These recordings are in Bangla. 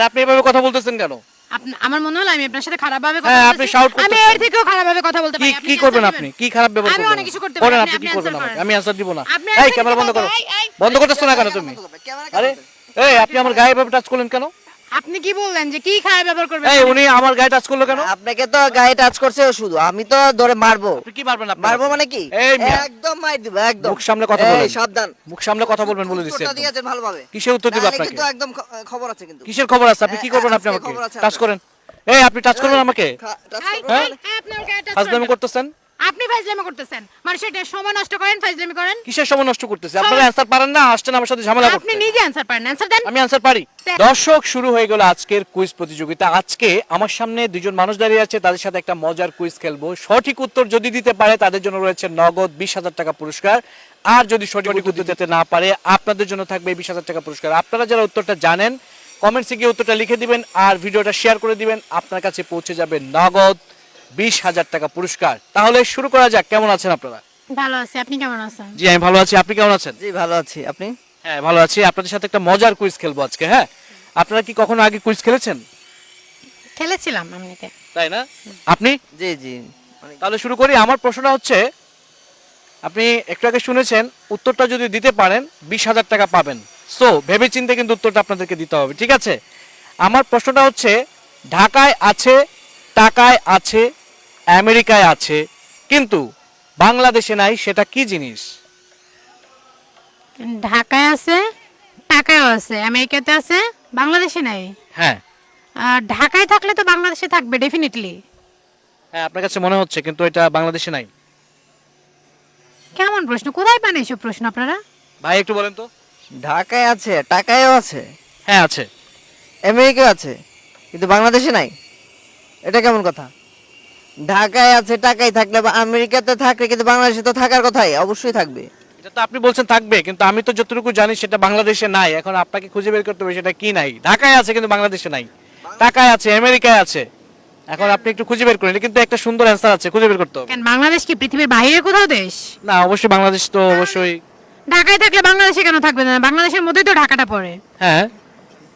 আপনি এভাবে কথা বলতেছেন কেন? আমার মনে হলো আমি আপনার সাথে খারাপ ভাবে কথা হ্যাঁ, বলতেছি। আপনি shout করতেছেন। আমি এর থেকেও খারাপ ভাবে কথা বলতে পারি। কি করবেন আপনি? কি খারাপ ব্যবহার আমি করবেন? অনেক কিছু করতে করেন পারি। আপনি কি করবেন answer আমাকে? করেন। আমি আনসার দিব না। আপনি এই answer ক্যামেরা দিতে বন্ধ করো। পারবেন। এই, বন্ধ করতেছ না কেন তুমি? আরে এই আপনি আমার গায়ে এভাবে টাচ করলেন কেন? আপনি কি বললেন যে কি খারাপ ব্যবহার করবেন? এই উনি আমার গায়ে টাচ করলো কেন? আপনাকে তো গায়ে টাচ করছে ও শুধু, আমি তো ধরে মারবো। আপনি কি মারবেন আপনি? মারবো মানে কি? এই মিয়া, একদম মার দিব, একদম। মুখ সামলে কথা বলেন। এই সাবধান। মুখ সামলে কথা বলবেন বলে দিচ্ছি। উত্তরটা দিয়েছেন ভালোভাবে। কিসের উত্তর দিব নাহলে আপনাকে? কিন্তু একদম খবর আছে কিন্তু। কিসের খবর আছে? আপনি কি করবেন আপনি আজকে আমাকে? খবর আছে টাচ আপনার। করেন। এই আপনি টাচ করবেন আমাকে? টাচ এই, করবো হ্যাঁ? মানে? এই, আপনি ওর গায়ে touch ফাজলামি করেন। করতেছেন? আপনি ফাজলামি করতেছেন। মানুষের এটা সময় নষ্ট করেন, ফাজলামি করেন। কিসের সময় নষ্ট করতেছে? আপনারা অ্যানসার পারেন না, আসছেন আমার সাথে ঝামেলা আপনি করতে। নিজে অ্যানসার পারেন, অ্যানসার দেন। আমি আনসার পারি। দেন। দর্শক, শুরু হয়ে গেল আজকের কুইজ প্রতিযোগিতা। আজকে আমার সামনে দুজন মানুষ দাঁড়িয়ে আছে, তাদের সাথে একটা মজার কুইজ খেলবো। সঠিক উত্তর যদি দিতে পারে তাদের জন্য রয়েছে নগদ 20,000 টাকা পুরস্কার, আর যদি সঠিক উত্তর দিতে না পারে আপনাদের জন্য থাকবে 20,000 টাকা পুরস্কার। আপনারা যারা উত্তরটা জানেন কমেন্টসে গিয়ে উত্তরটা লিখে দিবেন আর ভিডিওটা শেয়ার করে দিবেন, আপনার কাছে পৌঁছে যাবে নগদ 20,000 টাকা পুরস্কার। তাহলে শুরু করা যাক। কেমন আছেন আপনারা? ভালো আছে, আপনি কেমন আছেন? জি আমি ভালো আছি, আপনি কেমন আছেন? জি ভালো আছি, আপনি? হ্যাঁ ভালো আছি। আপনাদের সাথে একটা মজার কুইজ খেলবো আজকে। হ্যাঁ, আপনারা কি কখনো আগে কুইজ খেলেছেন? খেলেছিলাম এমনিতে। তাই না? আপনি? জি জি। তাহলে শুরু করি। আমার প্রশ্নটা হচ্ছে, আপনি একটু আগে শুনেছেন উত্তরটা যদি দিতে পারেন 20,000 টাকা পাবেন। সো ভেবে চিন্তে কিন্তু উত্তরটা আপনাদেরকে দিতে হবে, ঠিক আছে? আমার প্রশ্নটা হচ্ছে, ঢাকায় আছে, টাকায় আছে, আমেরিকায় আছে, কিন্তু বাংলাদেশে নাই, সেটা কি জিনিস? ঢাকায় আছে, টাকায়ও আছে, আমেরিকাতে আছে, বাংলাদেশে নাই। হ্যাঁ আর ঢাকায় থাকলে তো বাংলাদেশে থাকবে ডেফিনেটলি। হ্যাঁ, আপনার কাছে মনে হচ্ছে, কিন্তু এটা বাংলাদেশে নাই। কেমন প্রশ্ন? কোথায় পান এইসব প্রশ্ন আপনারা? ভাই একটু বলেন তো। ঢাকায় আছে, টাকায়ও আছে, হ্যাঁ আছে। আমেরিকায় আছে, কিন্তু বাংলাদেশে নাই। এটা কেমন কথা? ঢাকায় আছে, টাকায় থাকলে বা আমেরিকাতে থাকলে কিন্তু বাংলাদেশে তো থাকার কথাই, অবশ্যই থাকবে। এটা তো আপনি বলছেন থাকবে, কিন্তু আমি তো যতটুকু জানি সেটা বাংলাদেশে নাই। এখন আপনাকে খুঁজে বের করতে হবে সেটা কি নাই। ঢাকায় আছে কিন্তু বাংলাদেশে নাই, টাকায় আছে, আমেরিকায় আছে। এখন আপনি একটু খুঁজে বের করেন, এটা কিন্তু একটা সুন্দর অ্যান্সার আছে, খুঁজে বের করতে হবে। কেন, বাংলাদেশ কি পৃথিবীর বাইরের কোথাও দেশ? না অবশ্যই বাংলাদেশ তো অবশ্যই। ঢাকায় থাকলে বাংলাদেশে কেন থাকবে না? বাংলাদেশের মধ্যেই তো ঢাকাটা পড়ে। হ্যাঁ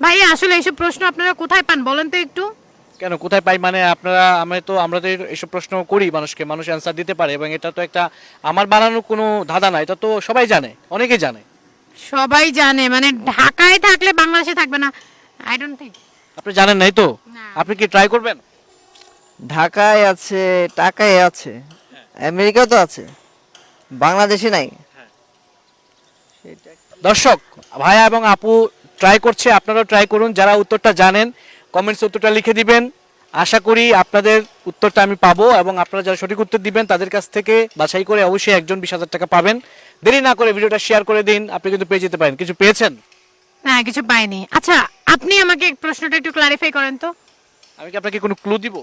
ভাইয়া আসলে এইসব প্রশ্ন আপনারা কোথায় পান বলেন তো একটু। কেন কোথায় পাই মানে, আপনারা আমরা তো এসব প্রশ্ন করি মানুষকে, মানুষ অ্যান্সার দিতে পারে, এবং এটা তো একটা আমার বানানো কোনো ধাঁধা না, এটা তো সবাই জানে, অনেকেই জানে। সবাই জানে মানে ঢাকায় থাকলে বাংলাদেশে থাকবে না? I don't think. আপনি জানেন নাই তো? না। আপনি কি ট্রাই করবেন? ঢাকায় আছে, টাকায় আছে, আমেরিকাও তো আছে, বাংলাদেশে নাই। দর্শক, ভাইয়া এবং আপু ট্রাই করছে, আপনারাও ট্রাই করুন। যারা উত্তরটা জানেন কমেন্টসে উত্তরটা লিখে দিবেন। আশা করি আপনাদের উত্তরটা আমি পাবো, এবং আপনারা যারা সঠিক উত্তর দিবেন তাদের কাছ থেকে বাছাই করে অবশ্যই একজন 20,000 টাকা পাবেন। দেরি না করে ভিডিওটা শেয়ার করে দিন, আপনি কিন্তু পেয়ে যেতে পারেন। কিছু পেয়েছেন? না কিছু পাইনি। আচ্ছা আপনি আমাকে প্রশ্নটা একটু ক্লারিফাই করেন তো। আমি কি আপনাকে কোনো ক্লু দিব?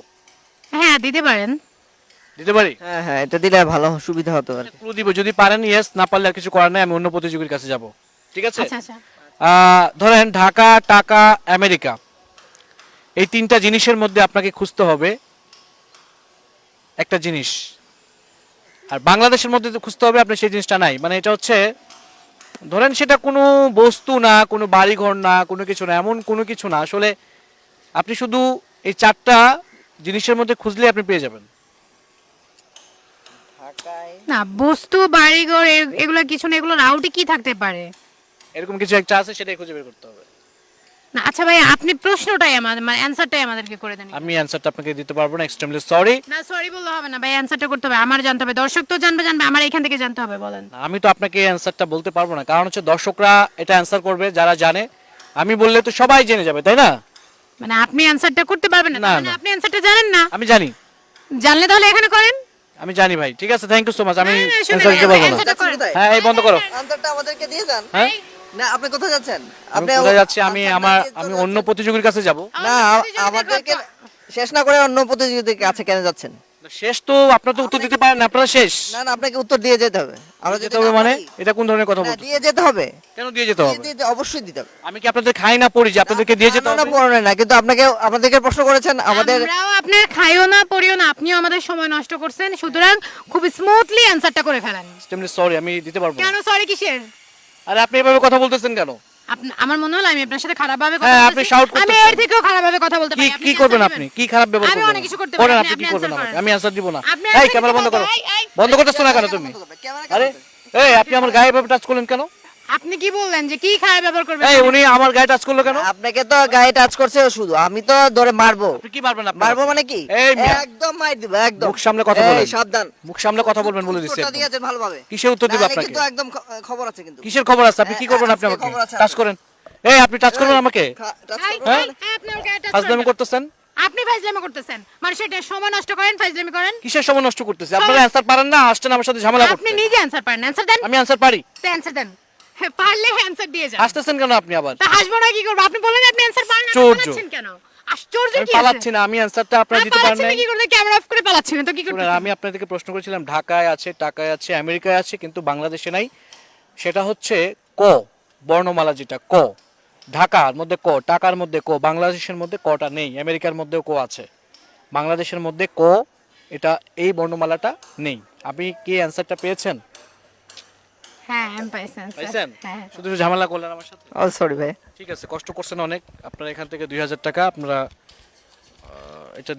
হ্যাঁ দিতে পারেন। দিতে পারি? হ্যাঁ হ্যাঁ, এটা দিলে ভালো সুবিধা হতো আর কি। ক্লু দিব, যদি পারেন ইয়েস, না পারলে আর কিছু করার নাই, আমি অন্য প্রতিযোগীর কাছে যাব, ঠিক আছে? আচ্ছা আচ্ছা। ধরেন ঢাকা, টাকা, আমেরিকা, এই তিনটা জিনিসের মধ্যে আপনাকে খুঁজতে হবে একটা জিনিস, আর বাংলাদেশের মধ্যে তো খুঁজতে হবে আপনার সেই জিনিসটা নাই। মানে এটা হচ্ছে, ধরেন সেটা কোনো বস্তু না, কোনো বাড়িঘর না, কোনো কিছু না, এমন কোনো কিছু না। আসলে আপনি শুধু এই চারটা জিনিসের মধ্যে খুঁজলে আপনি পেয়ে যাবেন। না বস্তু বাড়িঘর এগুলো কিছু না, এগুলোর আউটে কি থাকতে পারে? এরকম কিছু একটা আছে, সেটাই খুঁজে বের করতে হবে। না আচ্ছা ভাই আপনি প্রশ্নটাই আমাদের মানে অ্যানসারটাই আমাদেরকে করে দেন। আমি অ্যানসারটা আপনাকে দিতে পারবো না, এক্সট্রিমলি সরি। না সরি বললে হবে না ভাই, অ্যানসারটা করতে হবে, আমার জানতে হবে, দর্শক তো জানবে, আমার এখান থেকে জানতে হবে। বলেন। আমি তো আপনাকে অ্যানসারটা বলতে পারবো না, কারণ হচ্ছে দর্শকরা এটা অ্যানসার করবে যারা জানে। আমি বললে তো সবাই জেনে যাবে, তাই না? মানে আপনি অ্যানসারটা করতে পারবেন না? না, মানে না। আপনি অ্যানসারটা জানেন না? আমি জানি, জানলে তাহলে এখানে করেন। আমি জানি ভাই, ঠিক আছে, থ্যাংক ইউ সো মাচ। আমি না, না, শুনুন, অ্যানসার দিতে পারবো না। answer টা করেন। কোথায়? হ্যাঁ এই বন্ধ করো। আনসারটা আমাদেরকে দিয়ে যান। হ্যাঁ না আপনি কোথায় যাচ্ছেন? আমি কোথায় যাচ্ছি? আমি আমি অন্য প্রতিযোগীর কাছে যাব। না আমাদের আমাদেরকে শেষ না করে অন্য প্রতিযোগীদের কাছে কেন যাচ্ছেন? শেষ তো আপনারা তো উত্তর দিতে পারেন না, আপনারা শেষ। না না, আপনাকে উত্তর দিয়ে যেতে হবে। আমরা যেতে হবে মানে? এটা কোন ধরনের কথা না, বলছেন? দিয়ে যেতে হবে। কেন দিয়ে যেতে হবে? অবশ্যই দিতে হবে। আমি কি আপনাদের খাই না পড়ি যে আপনাদেরকে দিয়ে যেতে না, না, হবে? পড়ে না, কিন্তু আমাদেরকে প্রশ্ন করেছেন আমাদের। আমরাও আপনার খাইও না পড়িও না, আপনিও আমাদের সময় নষ্ট করছেন, সুতরাং খুব স্মুথলি অ্যানসারটা করে ফেলেন। এক্সট্রিমলি সরি, আমি দিতে পারবো না। কেন সরি কিসের? আরে আপনি এভাবে কথা বলতেছেন কেন? আমার মনে হলো আমি আপনার সাথে খারাপ ভাবে কথা হ্যাঁ, আপনি বলছি। shout আমি করতেছেন। এর থেকেও খারাপ ভাবে কথা বলতে কি পারি। আপনি কি কি করবেন answer আপনি? দিবেন? কি খারাপ ব্যবহার আমি করবেন? অনেক কিছু করতে করেন, পারি, আপনি আপনি কি করবেন answer আমাকে? করেন। আমি অ্যানসার দিব না। আপনি এই answer ক্যামেরা দিতে বন্ধ করো। পারেন। এই, বন্ধ করতেছ না কেন তুমি? আরে এই আপনি আমার গায়ে এভাবে টাচ করলেন কেন? আপনি কি বললেন যে কি খারাপ ব্যবহার করবেন? এই উনি আমার গায়ে টাচ করলো কেন? আপনাকে তো গায়ে টাচ করছে শুধু, আমি তো ধরে মারবো। আপনি কি মারবেন আপনি? মারবো মানে কি? এই মিয়া, একদম মার দিব, একদম। মুখ সামলে কথা এই, বলেন। সাবধান। মুখ সামলে কথা বলবেন বলে দিছি। উত্তরটা একদম। দিয়েছেন ভালোভাবে। কিসের উত্তর দিব নাহলে আপনাকে? কিন্তু একদম খবর আছে কিন্তু। কিসের খবর আছে? আপনি কি করবেন আপনি আজকে আমাকে? খবর আছে টাচ আপনার। করেন। এই আপনি টাচ করবেন আমাকে? টাচ এই, করবেন? এই, এই, আপনি ওর গায়ে touch ফাজলামি করেন। করতেছেন? আপনি ফাইজলামি করতেছেন। মানুষের সময় নষ্ট করেন, ফাইজলামি করেন। কিসের সময় নষ্ট করতেছে? আপনারা অ্যানসার পারেন না, আসছেন আমার সাথে ঝামেলা আপনি করতে। নিজে অ্যানসার পারেন, অ্যানসার দেন। আমি অ্যানসার পারি। তো অ্যানসার দেন। হ্যাঁ, পারলে অ্যানসার দিয়ে যান। আসতেছেন কেন আপনি আবার? তা হাসবো না কি করব? আপনি বলেন আপনি অ্যানসার পারেন, আপনি আশ্চর্য। পালাচ্ছেন কেন? আশ্চর্য আমি কি আছে? পালাচ্ছি না, আমি অ্যানসারটা আপনারা দিতে পারেন পালাচ্ছেন নাই। কি করতে? ক্যামেরা অফ করে পালাচ্ছেন তো কি করতে? শুনুন, আমি আপনাদেরকে প্রশ্ন করেছিলাম ঢাকায় আছে, টাকায় আছে, আমেরিকায় আছে, কিন্তু বাংলাদেশে নাই। সেটা হচ্ছে ক বর্ণমালা, যেটা ক। ঢাকার মধ্যে ক, টাকার মধ্যে ক, বাংলাদেশের মধ্যে কটা নেই, আমেরিকার মধ্যেও ক আছে, বাংলাদেশের মধ্যে ক, এটা এই বর্ণমালাটা নেই। আপনি কি অ্যানসারটা পেয়েছেন? হ্যাঁ, আমি পাইছি answer। পাইছেন? হ্যাঁ। শুধু একটু ঝামেলা করলেন আমার সাথে। ও সরি ভাই। ঠিক আছে, কষ্ট করছেন অনেক। আপনার এখান থেকে 2000 টাকা আপনারা এটা